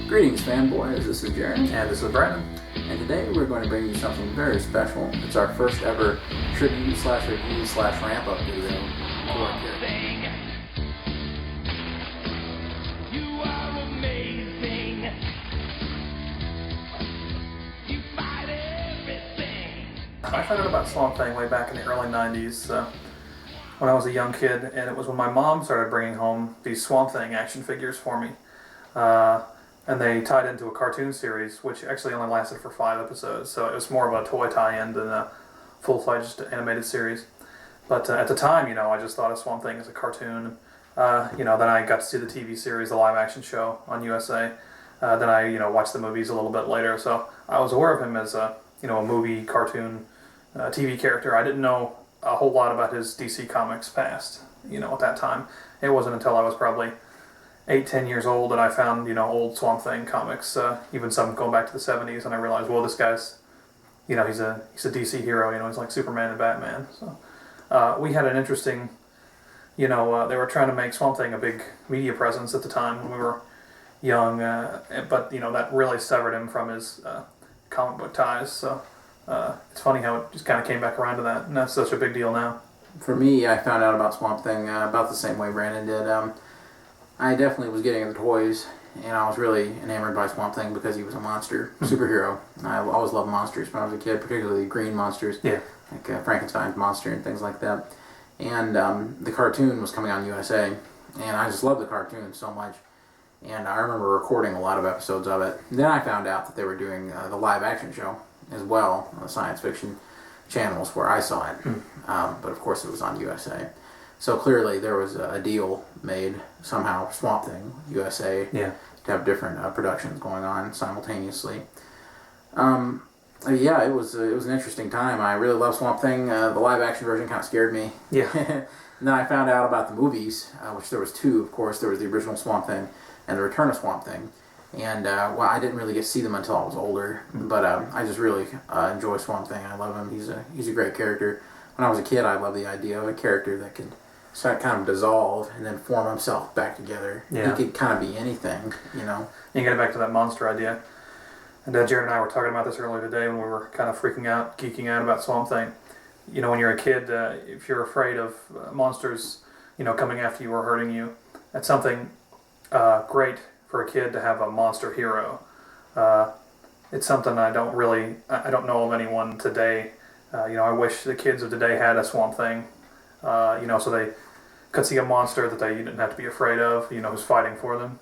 Greetings, fanboys. This is Jeremy. And this is Brandon. And today we're going to bring you something very special. It's our first ever tribute/review/ramp-up video to our character. You are amazing. You fight everything. I found out about Swamp Thing way back in the early 90s when I was a young kid, and it was when my mom started bringing home these Swamp Thing action figures for me. And they tied into a cartoon series, which actually only lasted for 5 episodes, so it was more of a toy tie-in than a full-fledged animated series. But at the time, I just thought of Swamp Thing as a cartoon. Then I got to see the TV series, the live-action show on USA. Then I, watched the movies a little bit later, so I was aware of him as a movie, cartoon, TV character. I didn't know a whole lot about his DC Comics past, at that time. It wasn't until I was probably 8-10 years old that I found, old Swamp Thing comics, even some going back to the 70s, and I realized, well, this guy's, he's a DC hero, he's like Superman and Batman. So we had an interesting, they were trying to make Swamp Thing a big media presence at the time when we were young, but, that really severed him from his comic book ties, so it's funny how it just kind of came back around to that, and that's such a big deal now. For me, I found out about Swamp Thing about the same way Brandon did. I definitely was getting into toys, and I was really enamored by Swamp Thing because he was a monster superhero. I always loved monsters when I was a kid, particularly green monsters, like Frankenstein's monster and things like that. And the cartoon was coming on USA, and I just loved the cartoon so much. And I remember recording a lot of episodes of it. Then I found out that they were doing the live-action show as well on the science fiction channels where I saw it. But of course it was on USA. So clearly there was a deal made somehow, Swamp Thing, USA, to have different productions going on simultaneously. It was an interesting time. I really love Swamp Thing. The live action version kind of scared me. Yeah. And then I found out about the movies, which there was 2, of course. There was the original Swamp Thing and the Return of Swamp Thing. And I didn't really get to see them until I was older. But I just really enjoy Swamp Thing. I love him. He's a great character. When I was a kid, I loved the idea of a character that could kind of dissolve and then form himself back together. Yeah. He could kind of be anything, You get back to that monster idea. And Jared and I were talking about this earlier today when we were kind of freaking out, geeking out about Swamp Thing. When you're a kid, if you're afraid of monsters, coming after you or hurting you, that's something great for a kid to have a monster hero. It's something I don't know of anyone today. I wish the kids of today had a Swamp Thing, so they could see a monster that they didn't have to be afraid of, who's fighting for them.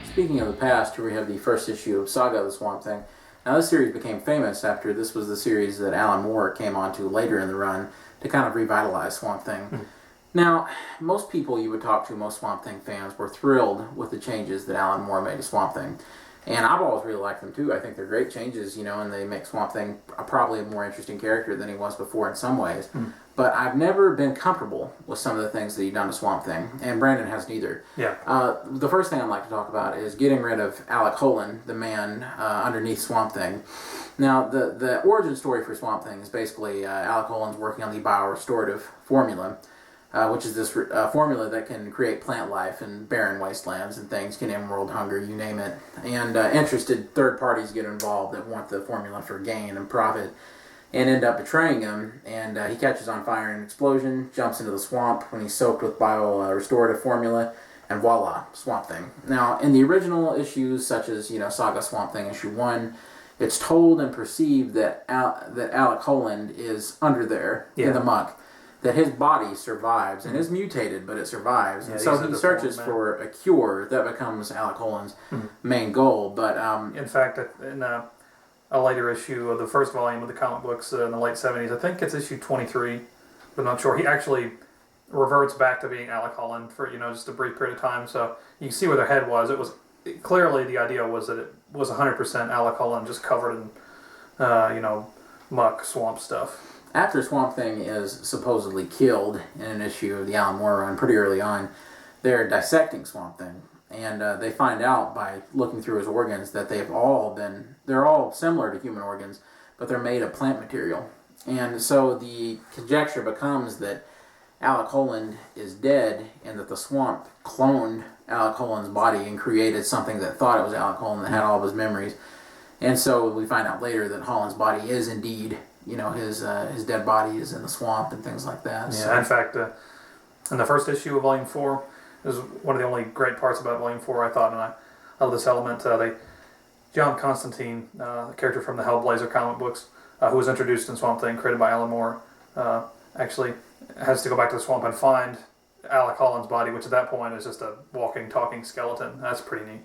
Speaking of the past, here we have the first issue of Saga of the Swamp Thing. Now this series became famous after this was the series that Alan Moore came on to later in the run to kind of revitalize Swamp Thing. Now, most people you would talk to, most Swamp Thing fans, were thrilled with the changes that Alan Moore made to Swamp Thing. And I've always really liked them too. I think they're great changes, and they make Swamp Thing probably a more interesting character than he was before in some ways. But I've never been comfortable with some of the things that he's done to Swamp Thing, and Brandon has neither. Yeah. The first thing I'd like to talk about is getting rid of Alec Holland, the man underneath Swamp Thing. Now, the origin story for Swamp Thing is basically Alec Holland's working on the biorestorative formula, which is this formula that can create plant life in barren wastelands and things, can end world hunger, you name it. And interested third parties get involved that want the formula for gain and profit and end up betraying him. And he catches on fire in an explosion, jumps into the swamp when he's soaked with biorestorative formula, and voila, Swamp Thing. Now, in the original issues, such as Saga Swamp Thing issue 1, it's told and perceived that Alec Holland is under there in the muck. That his body survives and is mutated, but it survives. And so he searches for a cure that becomes Alec Holland's main goal. But in fact, in a later issue of the first volume of the comic books in the late 70s, I think it's issue 23, but I'm not sure, he actually reverts back to being Alec Holland for just a brief period of time. So you can see where their head was. It was clearly the idea was that it was 100% Alec Holland, just covered in muck, swamp stuff. After Swamp Thing is supposedly killed in an issue of the Alan Moore run pretty early on, they're dissecting Swamp Thing. And they find out by looking through his organs that they're all similar to human organs, but they're made of plant material. And so the conjecture becomes that Alec Holland is dead and that the swamp cloned Alec Holland's body and created something that thought it was Alec Holland that had all of his memories. And so we find out later that Holland's body is indeed, his dead body is in the swamp and things like that. Yeah, so. in fact, in the first issue of Volume 4, it was one of the only great parts about Volume 4, I thought, and I love this element. John Constantine, the character from the Hellblazer comic books, who was introduced in Swamp Thing, created by Alan Moore, actually has to go back to the swamp and find Alec Holland's body, which at that point is just a walking, talking skeleton. That's pretty neat.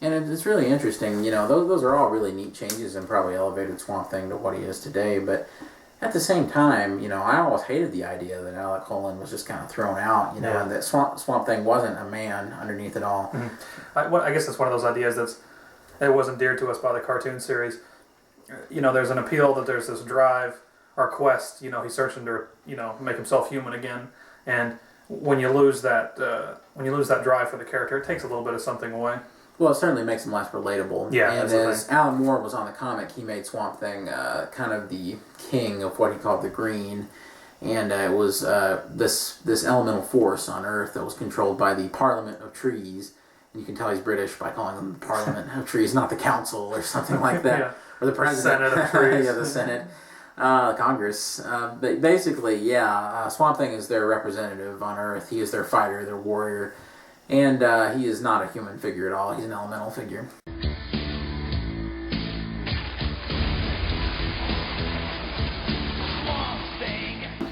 And it's really interesting, those are all really neat changes and probably elevated Swamp Thing to what he is today, but at the same time, I always hated the idea that Alec Holland was just kind of thrown out, and that Swamp Thing wasn't a man underneath it all. Mm-hmm. I guess that's one of those ideas that wasn't dear to us by the cartoon series. There's an appeal that there's this drive or quest, he's searching to, make himself human again, and when you lose that drive for the character, it takes a little bit of something away. Well, it certainly makes him less relatable. Yeah, and as Alan Moore was on the comic, he made Swamp Thing kind of the king of what he called the green. And it was this elemental force on Earth that was controlled by the Parliament of Trees. And you can tell he's British by calling them the Parliament of Trees, not the Council or something like that. Yeah. Or the President. Senate of Trees. Yeah, the Senate. Congress. But basically, Swamp Thing is their representative on Earth. He is their fighter, their warrior. And he is not a human figure at all. He's an elemental figure.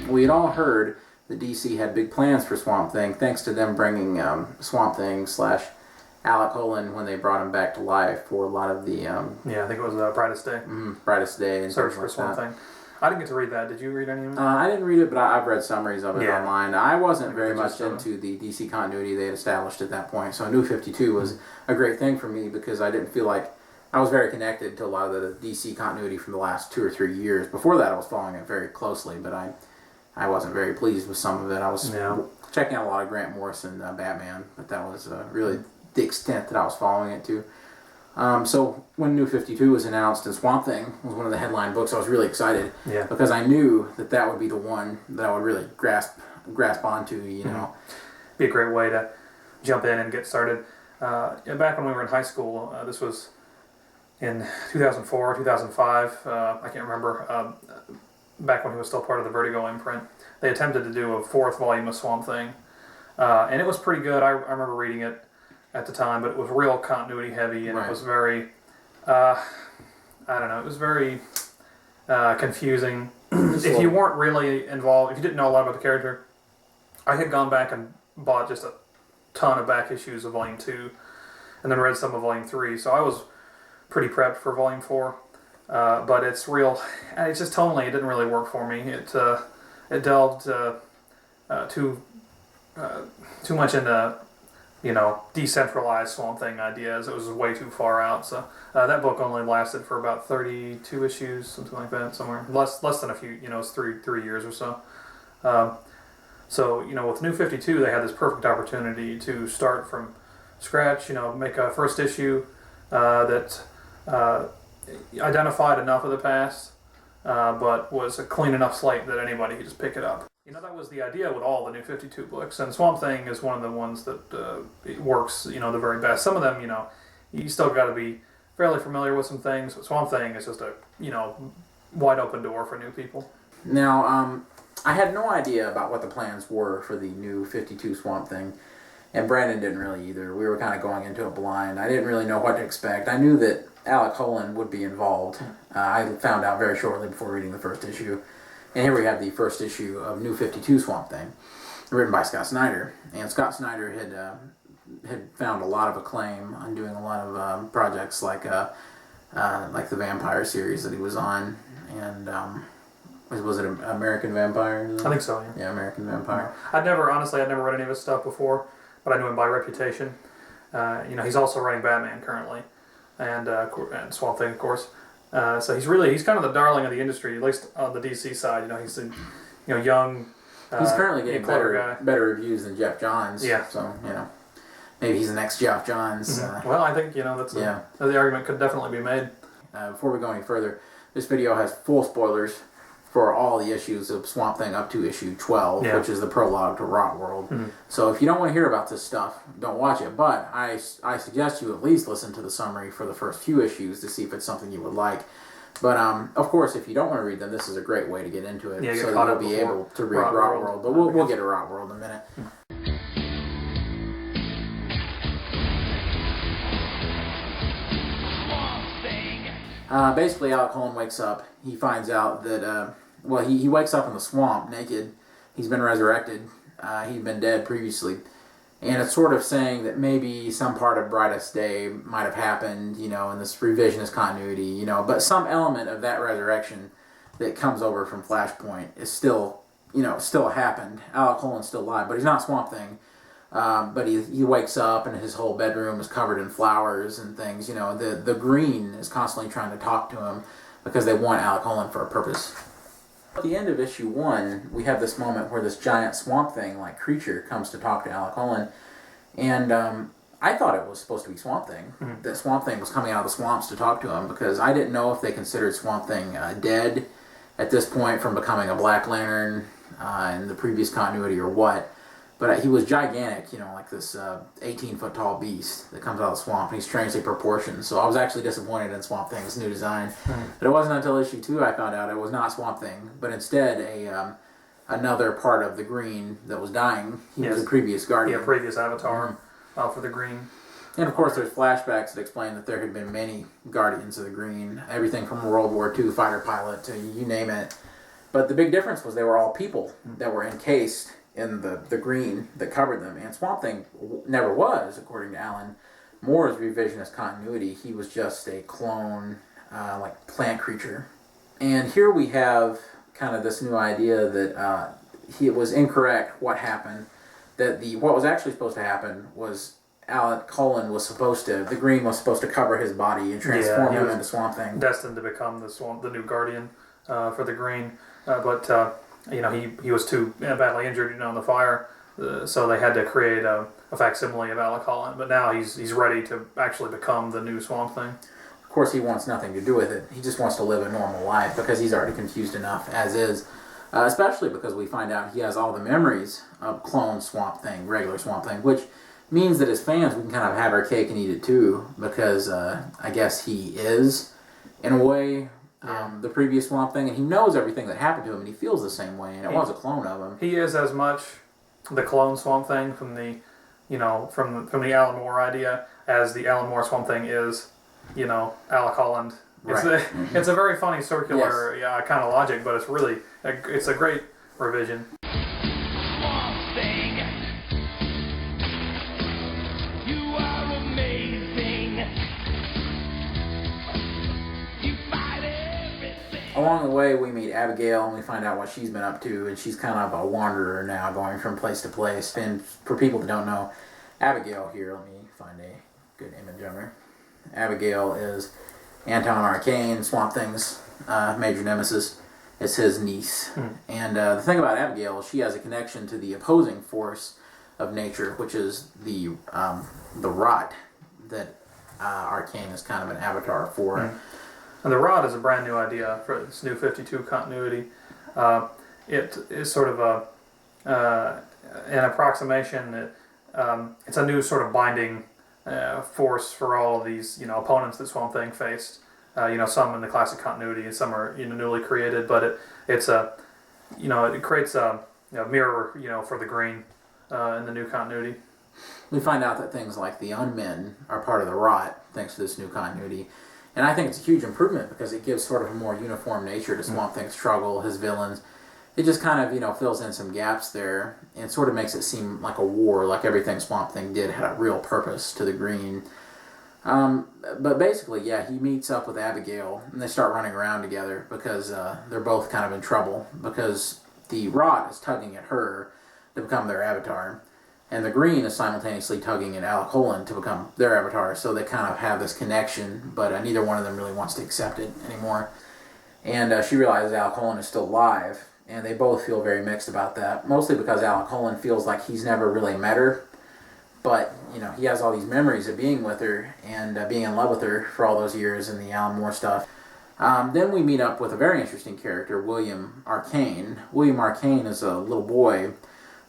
We had all heard that DC had big plans for Swamp Thing, thanks to them bringing Swamp Thing / Alec Holland when they brought him back to life for a lot of the... I think it was Brightest Day. Brightest Day. And Search for like Swamp Thing. I didn't get to read that. Did you read any of it? I didn't read it, but I've read summaries of it online. I wasn't very much just, into the DC continuity they had established at that point, so New 52 was a great thing for me because I didn't feel like I was very connected to a lot of the DC continuity from the last 2 or 3 years. Before that, I was following it very closely, but I wasn't very pleased with some of it. I was checking out a lot of Grant Morrison Batman, but that was really the extent that I was following it to. So when New 52 was announced and Swamp Thing was one of the headline books, I was really excited because I knew that would be the one that I would really grasp onto, Be a great way to jump in and get started. Back when we were in high school, this was in 2004, 2005, I can't remember, back when he was still part of the Vertigo imprint, they attempted to do a 4th volume of Swamp Thing, and it was pretty good. I remember reading it at the time, but it was real continuity heavy, and it was very, it was very confusing. If you weren't really involved, if you didn't know a lot about the character, I had gone back and bought just a ton of back issues of Volume 2, and then read some of Volume 3, so I was pretty prepped for Volume 4, but it's just tonally, it didn't really work for me. It delved too much into decentralized Swamp Thing ideas. It was way too far out. So that book only lasted for about 32 issues, something like that, somewhere less than a few. It's 3 years or so. So with New 52, they had this perfect opportunity to start from scratch. Make a first issue that identified enough of the past, but was a clean enough slate that anybody could just pick it up. That was the idea with all the New 52 books, and Swamp Thing is one of the ones that it works, the very best. Some of them, you still got to be fairly familiar with some things, but Swamp Thing is just a, wide open door for new people. Now, I had no idea about what the plans were for the New 52 Swamp Thing, and Brandon didn't really either. We were kind of going into it blind. I didn't really know what to expect. I knew that Alec Holland would be involved. I found out very shortly before reading the first issue. And here we have the first issue of New 52 Swamp Thing, written by Scott Snyder. And Scott Snyder had found a lot of acclaim on doing a lot of projects like the Vampire series that he was on, and was it American Vampire? I think so. Yeah, American Vampire. I'd never read any of his stuff before, but I knew him by reputation. He's also writing Batman currently, and Swamp Thing, of course. So he's kind of the darling of the industry, at least on the DC side. He's a young. He's currently getting guy. better reviews than Jeff Johns. Yeah. So maybe he's the next Jeff Johns. Mm-hmm. Well, I think the argument could definitely be made. Before we go any further, this video has full spoilers for all the issues of Swamp Thing up to issue 12, which is the prologue to Rot World. So if you don't want to hear about this stuff, don't watch it. But I suggest you at least listen to the summary for the first few issues to see if it's something you would like. But of course, if you don't want to read them, this is a great way to get into it, so that you'll be able to read Rot World. But we'll get to Rot World in a minute. Basically, Alec Holland wakes up. He finds out that, he wakes up in the swamp naked. He's been resurrected. He'd been dead previously. And it's sort of saying that maybe some part of Brightest Day might have happened, in this revisionist continuity, but some element of that resurrection that comes over from Flashpoint is still happened. Alec Holland's still alive, but he's not Swamp Thing. But he wakes up and his whole bedroom is covered in flowers and things. The Green is constantly trying to talk to him because they want Alec Holland for a purpose. At the end of issue 1, we have this moment where this giant Swamp Thing-like creature comes to talk to Alec Holland. And I thought it was supposed to be Swamp Thing. That Swamp Thing was coming out of the swamps to talk to him because I didn't know if they considered Swamp Thing dead at this point from becoming a Black Lantern in the previous continuity or what. But he was gigantic, like this 18-foot tall beast that comes out of the swamp. And he's strangely proportioned. So I was actually disappointed in Swamp Thing's new design. But it wasn't until issue 2 I found out it was not Swamp Thing, but instead another part of the Green that was dying. He was a previous Guardian. Yeah, previous avatar for the Green. And of course there's flashbacks that explain that there had been many Guardians of the Green. Everything from a World War II fighter pilot to you name it. But the big difference was they were all people that were encased in the Green that covered them. And Swamp Thing never was, according to Alan Moore's revisionist continuity. He was just a clone, plant creature. And here we have kind of this new idea that it was incorrect what happened. That what was actually supposed to happen was Alec Holland the Green was supposed to cover his body and transform him into Swamp Thing. Destined to become the new Guardian for the Green. He was too badly injured, in the fire, so they had to create a facsimile of Alec Holland. But now he's ready to actually become the new Swamp Thing. Of course, he wants nothing to do with it. He just wants to live a normal life because he's already confused enough as is. Especially because we find out he has all the memories of clone Swamp Thing, regular Swamp Thing, which means that as fans we can kind of have our cake and eat it too, because I guess he is, in a way, the previous Swamp Thing, and he knows everything that happened to him, and he feels the same way, and it was a clone of him. He is as much the clone Swamp Thing from the, from the Alan Moore idea as the Alan Moore Swamp Thing is, Alec Holland. Right. It's a very funny circular kind of logic, but it's really it's a great revision. Swamp Thing, you are amazing. You fight everything. Along the way, we meet Abigail, and we find out what she's been up to, and she's kind of a wanderer now, going from place to place. And for people that don't know, Abigail here, let me find a good image of her. Abigail is Anton Arcane, Swamp Thing's major nemesis. It's his niece. And the thing about Abigail, she has a connection to the opposing force of nature, which is the rot that Arcane is kind of an avatar for. And the rod is a brand new idea for this new 52 continuity. It is sort of an approximation that it's a new sort of binding force for all of these opponents that Swamp Thing faced. Some in the classic continuity and some are newly created, but it creates a mirror for the Green in the new continuity. We find out that things like the Unmen are part of the rot thanks to this new continuity. And I think it's a huge improvement because it gives sort of a more uniform nature to Swamp Thing's struggle, his villains. It just kind of, fills in some gaps there and sort of makes it seem like a war, like everything Swamp Thing did had a real purpose to the Green. But basically, he meets up with Abigail and they start running around together because they're both kind of in trouble because the rot is tugging at her to become their avatar. And the Green is simultaneously tugging at Alec Holland to become their avatar, so they kind of have this connection, but neither one of them really wants to accept it anymore. And she realizes Alec Holland is still alive, and they both feel very mixed about that, mostly because Alec Holland feels like he's never really met her, but he has all these memories of being with her and being in love with her for all those years in the Alan Moore stuff. Then we meet up with a very interesting character, William Arcane. William Arcane is a little boy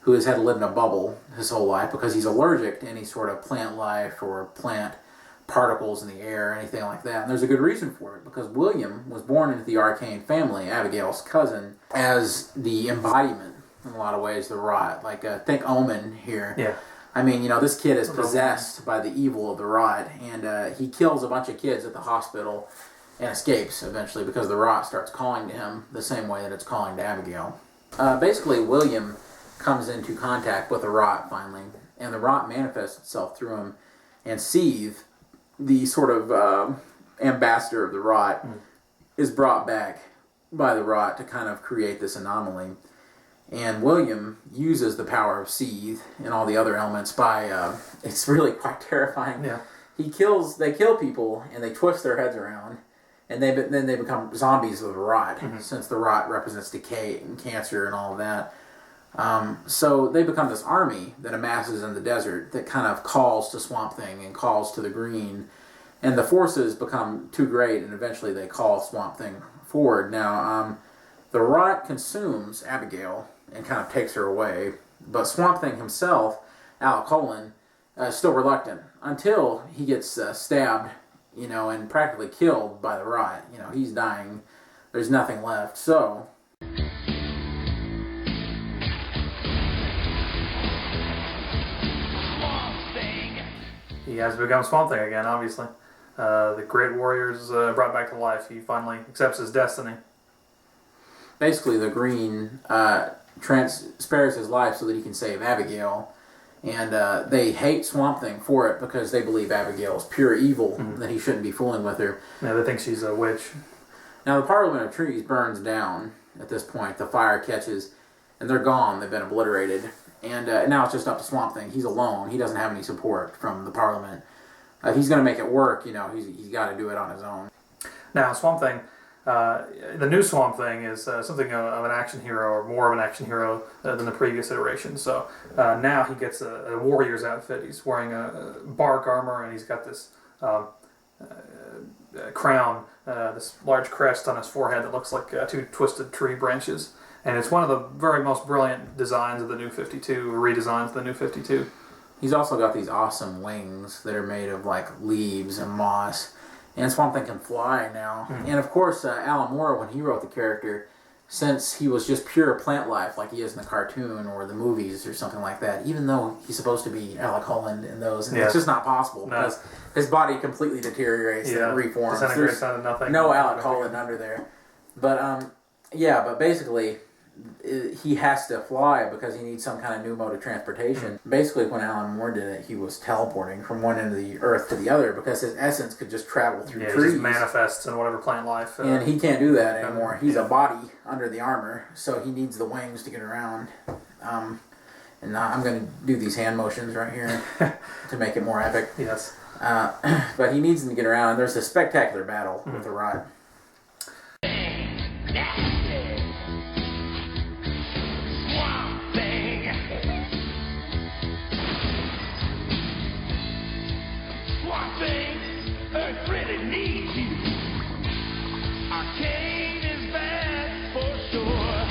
who has had to live in a bubble his whole life because he's allergic to any sort of plant life or plant particles in the air or anything like that. And there's a good reason for it, because William was born into the Arcane family, Abigail's cousin, as the embodiment, in a lot of ways, the rot. Like, think Omen here. Yeah. I mean, this kid is possessed by the evil of the rot, and he kills a bunch of kids at the hospital and escapes eventually because the rot starts calling to him the same way that it's calling to Abigail. Basically, William comes into contact with the rot finally, and the rot manifests itself through him, and Seethe, the sort of ambassador of the rot, is brought back by the rot to kind of create this anomaly. And William uses the power of Seethe and all the other elements by, it's really quite terrifying. Yeah. They kill people and they twist their heads around, and then they become zombies of the rot, since the rot represents decay and cancer and all of that. So they become this army that amasses in the desert that kind of calls to Swamp Thing and calls to the Green, and the forces become too great, and eventually they call Swamp Thing forward. Now, the rot consumes Abigail and kind of takes her away, but Swamp Thing himself, Alec Holland, is still reluctant until he gets stabbed, and practically killed by the rot. He's dying. There's nothing left. So He has become Swamp Thing again, obviously. The great warrior is brought back to life. He finally accepts his destiny. basically, the Green spares his life so that he can save Abigail. And they hate Swamp Thing for it because they believe Abigail is pure evil, that he shouldn't be fooling with her. Yeah, they think she's a witch. Now, the Parliament of Trees burns down at this point. The fire catches, and they're gone. They've been obliterated. And now it's just up to Swamp Thing. He's alone. He doesn't have any support from the Parliament. He's going to make it work. He's got to do it on his own. Now, Swamp Thing, the new Swamp Thing is something of an action hero, or more of an action hero than the previous iteration. So now he gets a warrior's outfit. He's wearing a bark armor, and he's got this crown, this large crest on his forehead that looks like two twisted tree branches. And it's one of the very most brilliant designs of the New 52, redesigns of the New 52. He's also got these awesome wings that are made of leaves and moss. And Swamp Thing can fly now. And of course, Alan Moore, when he wrote the character, since he was just pure plant life like he is in the cartoon or the movies or something like that, even though he's supposed to be Alec Holland in those, and it's just not possible because his body completely deteriorates and reforms. Disintegrates out of nothing. No Alec Holland under there. But basically, he has to fly because he needs some kind of new mode of transportation. Basically, when Alan Moore did it, he was teleporting from one end of the earth to the other because his essence could just travel through trees. He just manifests in whatever plant life. And he can't do that anymore. He's a body under the armor, so he needs the wings to get around. And I'm going to do these hand motions right here to make it more epic. Yes. But he needs them to get around, and there's a spectacular battle with the rod. Earth really needs you. Arcane is back for sure.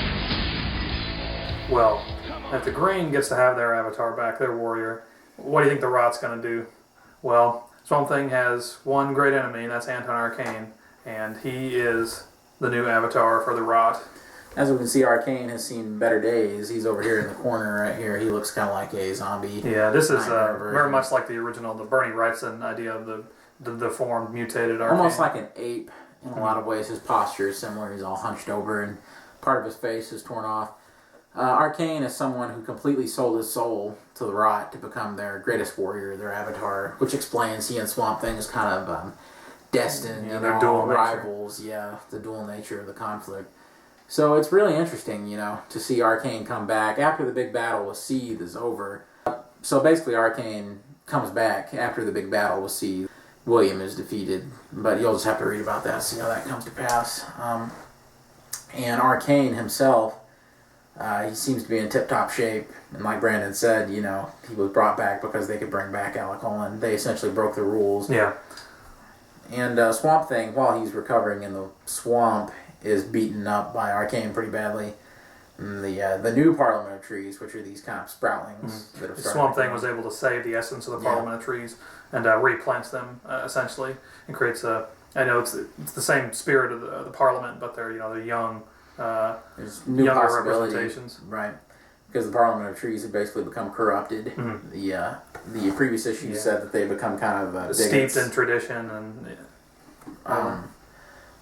Well, if the Green gets to have their avatar back, their warrior, what do you think the Rot's going to do? Well, Swamp Thing has one great enemy, and that's Anton Arcane, and he is the new avatar for the Rot. As we can see, Arcane has seen better days. He's over here in the corner right here. He looks kind of like a zombie. Yeah, this is very much like the original, the Bernie Wrightson idea of the deformed, mutated Arcane. Almost like an ape in a lot of ways. His posture is similar. He's all hunched over and part of his face is torn off. Arcane is someone who completely sold his soul to the Rot to become their greatest warrior, their avatar, which explains he and Swamp Thing is kind of destined, they're dual rivals. Yeah, the dual nature of the conflict. So it's really interesting, to see Arcane come back after the big battle with Seethe is over. So basically Arcane comes back after the big battle with Seethe. William is defeated, but you'll just have to read about that, see how that comes to pass. And Arcane himself, he seems to be in tip-top shape. And like Brandon said, he was brought back because they could bring back Alec Holland. They essentially broke the rules. Yeah. And Swamp Thing, while he's recovering in the swamp, is beaten up by Arcane pretty badly. And the new Parliament of Trees, which are these kind of sproutlings that have The started. Swamp Thing was able to save the essence of the Parliament of Trees and replants them essentially, and creates a. I know it's the same spirit of the Parliament, but they're they're young, There's new younger possibility, representations. right? Because the Parliament of Trees had basically become corrupted. The previous issue said that they had become kind of steeped in tradition and.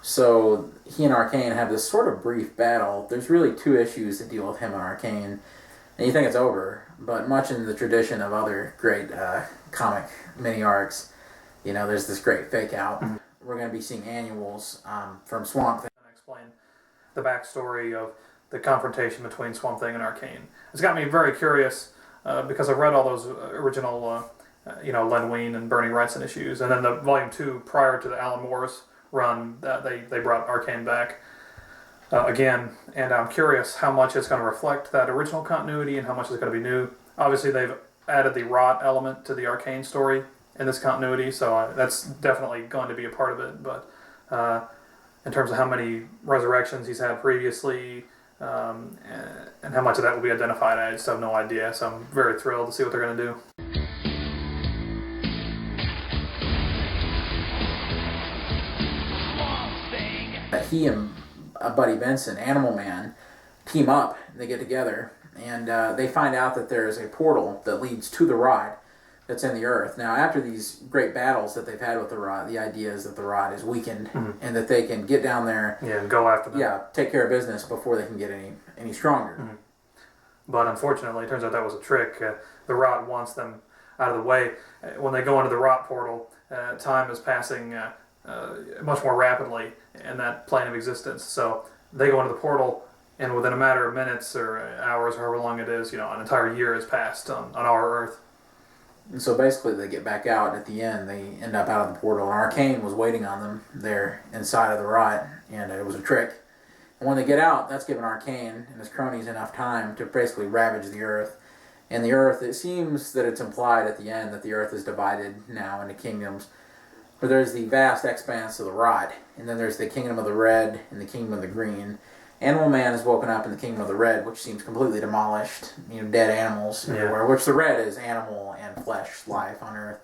So he and Arcane have this sort of brief battle. There's really 2 issues that deal with him and Arcane, and you think it's over. But much in the tradition of other great comic mini arcs, there's this great fake out. We're going to be seeing annuals from Swamp Thing. Explain the backstory of the confrontation between Swamp Thing and Arcane. It's got me very curious because I've read all those original, Len Wein and Bernie Wrightson issues, and then the volume 2 prior to the Alan Moore's run that they brought Arcane back again, and I'm curious how much it's going to reflect that original continuity and how much is going to be new. Obviously, they've added the rot element to the Arcane story in this continuity, so that's definitely going to be a part of it. But in terms of how many resurrections he's had previously, and how much of that will be identified, I just have no idea. So I'm very thrilled to see what they're going to do. He and Buddy Benson, Animal Man, team up. They get together, and they find out that there's a portal that leads to the rod that's in the earth. Now, after these great battles that they've had with the rod, the idea is that the rod is weakened, and that they can get down there, and go after them. Yeah, take care of business before they can get any stronger. But unfortunately, it turns out that was a trick. The rot wants them out of the way. When they go into the rot portal, time is passing much more rapidly in that plane of existence. So they go into the portal, and within a matter of minutes or hours, or however long it is, an entire year has passed on our Earth. And so basically they get back out at the end. They end up out of the portal, and Arcane was waiting on them there inside of the rot, and it was a trick. And when they get out, that's given Arcane and his cronies enough time to basically ravage the Earth. And the Earth, it seems that it's implied at the end that the Earth is divided now into kingdoms. But there's the vast expanse of the rot, and then there's the Kingdom of the Red and the Kingdom of the Green. Animal Man is woken up in the Kingdom of the Red, which seems completely demolished. Dead animals everywhere, which the red is animal and flesh life on Earth.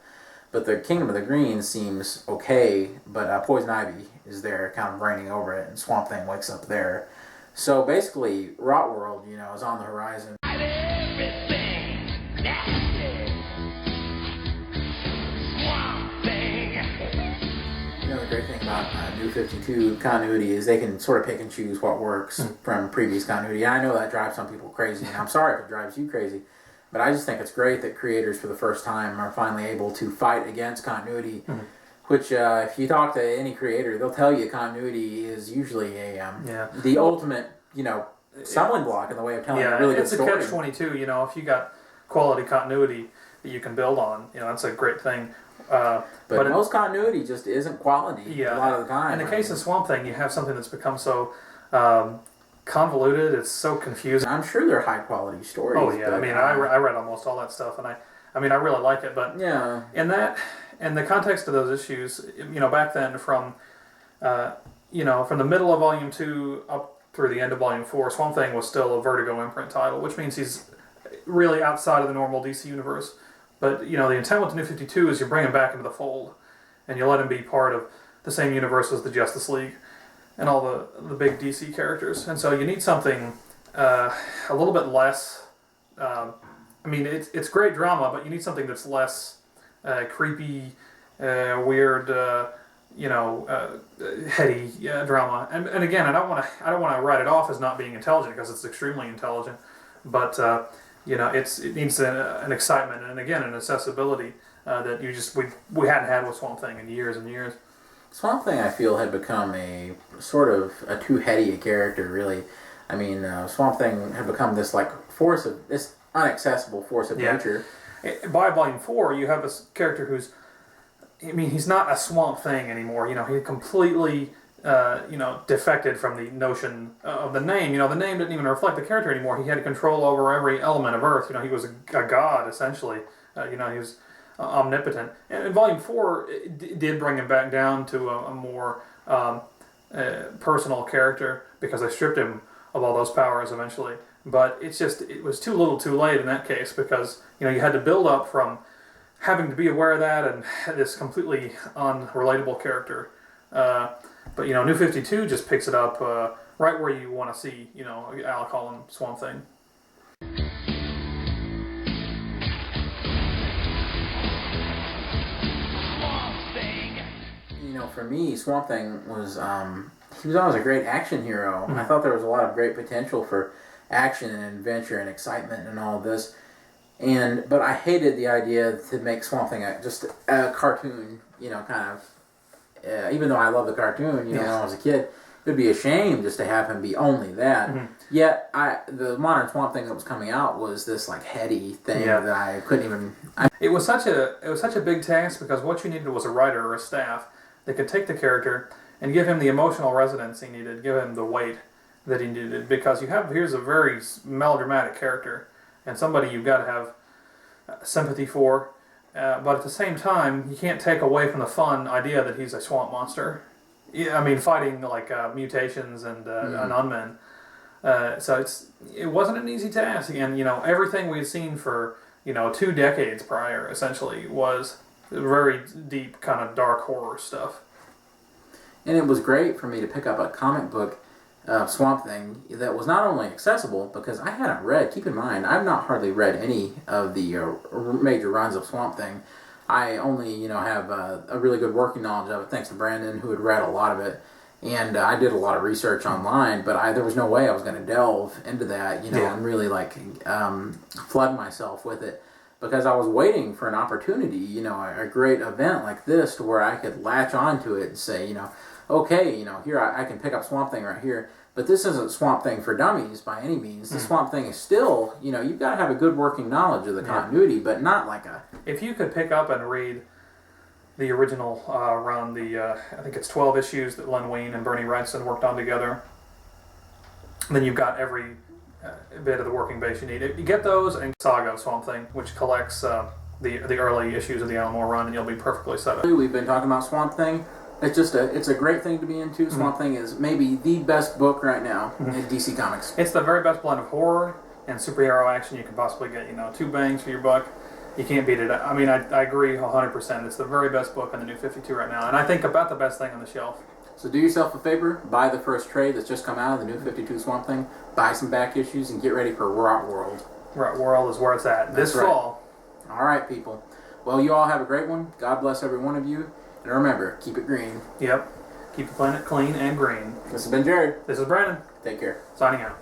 But the Kingdom of the Green seems okay, but Poison Ivy is there kind of reigning over it, and Swamp Thing wakes up there. So basically, Rot World, is on the horizon. The great thing about New 52 continuity is they can sort of pick and choose what works from previous continuity. And I know that drives some people crazy, and I'm sorry if it drives you crazy, but I just think it's great that creators for the first time are finally able to fight against continuity, which if you talk to any creator, they'll tell you continuity is usually the ultimate, stumbling block in the way of telling a really good story. Yeah, it's a catch-22, if you got quality continuity that you can build on, that's a great thing. But most continuity just isn't quality a lot of the time. In the case of Swamp Thing, you have something that's become so convoluted, it's so confusing. I'm sure they're high-quality stories. Oh, yeah. But, I read almost all that stuff, and I really like it. But in the context of those issues, back then from the middle of Volume 2 up through the end of Volume 4, Swamp Thing was still a Vertigo imprint title, which means he's really outside of the normal DC universe. But, the intent with the New 52 is you bring him back into the fold, and you let him be part of the same universe as the Justice League and all the big DC characters. And so you need something a little bit less... it's great drama, but you need something that's less creepy, weird, heady drama. And again, I don't want to write it off as not being intelligent, because it's extremely intelligent. But... it needs an excitement and again an accessibility that we hadn't had with Swamp Thing in years and years. Swamp Thing, I feel, had become a sort of a too heady a character, really. Swamp Thing had become this this inaccessible force of nature. By Volume 4, you have this character who's, he's not a Swamp Thing anymore. He completely. Defected from the notion of the name. The name didn't even reflect the character anymore. He had control over every element of Earth. He was a god, essentially. He was omnipotent. And in Volume 4, it did bring him back down to a more personal character because they stripped him of all those powers eventually. But it was too little too late in that case because, you had to build up from having to be aware of that and this completely unrelatable character. But New 52 just picks it up right where you want to see, Alec Holland, Swamp Thing. For me, Swamp Thing was he was always a great action hero. I thought there was a lot of great potential for action and adventure and excitement and all of this. But I hated the idea to make Swamp Thing just a cartoon, kind of. Even though I love the cartoon, when I was a kid, it would be a shame just to have him be only that. Mm-hmm. Yet, the modern Swamp Thing that was coming out was this like heady thing that I couldn't even. It was such a big task because what you needed was a writer or a staff that could take the character and give him the emotional resonance he needed, give him the weight that he needed. Because here's a very melodramatic character and somebody you've got to have sympathy for. But at the same time, you can't take away from the fun idea that he's a swamp monster. Fighting like mutations and unmen. So it wasn't an easy task, and everything we'd seen for 2 decades prior essentially was very deep, kind of dark horror stuff. And it was great for me to pick up a comic book Swamp Thing that was not only accessible, because I hadn't read, keep in mind, I've not hardly read any of the major runs of Swamp Thing. I only, have a really good working knowledge of it, thanks to Brandon, who had read a lot of it. And I did a lot of research online, but there was no way I was going to delve into that, and really, flood myself with it. Because I was waiting for an opportunity, a great event like this to where I could latch onto it and say, okay, here I can pick up Swamp Thing right here. But this isn't Swamp Thing for dummies by any means. The Swamp Thing is still, you've got to have a good working knowledge of the continuity, but not like a... If you could pick up and read the original run, I think it's 12 issues that Len Wein and Bernie Wrightson worked on together, then you've got every bit of the working base you need. You get those and Saga of Swamp Thing, which collects the early issues of the Alan Moore run, and you'll be perfectly set up. We've been talking about Swamp Thing. It's a great thing to be into. Swamp Thing is maybe the best book right now in DC Comics. It's the very best blend of horror and superhero action you can possibly get. 2 bangs for your buck. You can't beat it. I agree 100%. It's the very best book in the New 52 right now, and I think about the best thing on the shelf. So do yourself a favor, buy the first trade that's just come out of the New 52 Swamp Thing, buy some back issues, and get ready for Rot World. Rot World is where it's at this fall. All right, people. Well, you all have a great one. God bless every one of you. And remember, keep it green. Yep. Keep the planet clean and green. This has been Jared. This is Brandon. Take care. Signing out.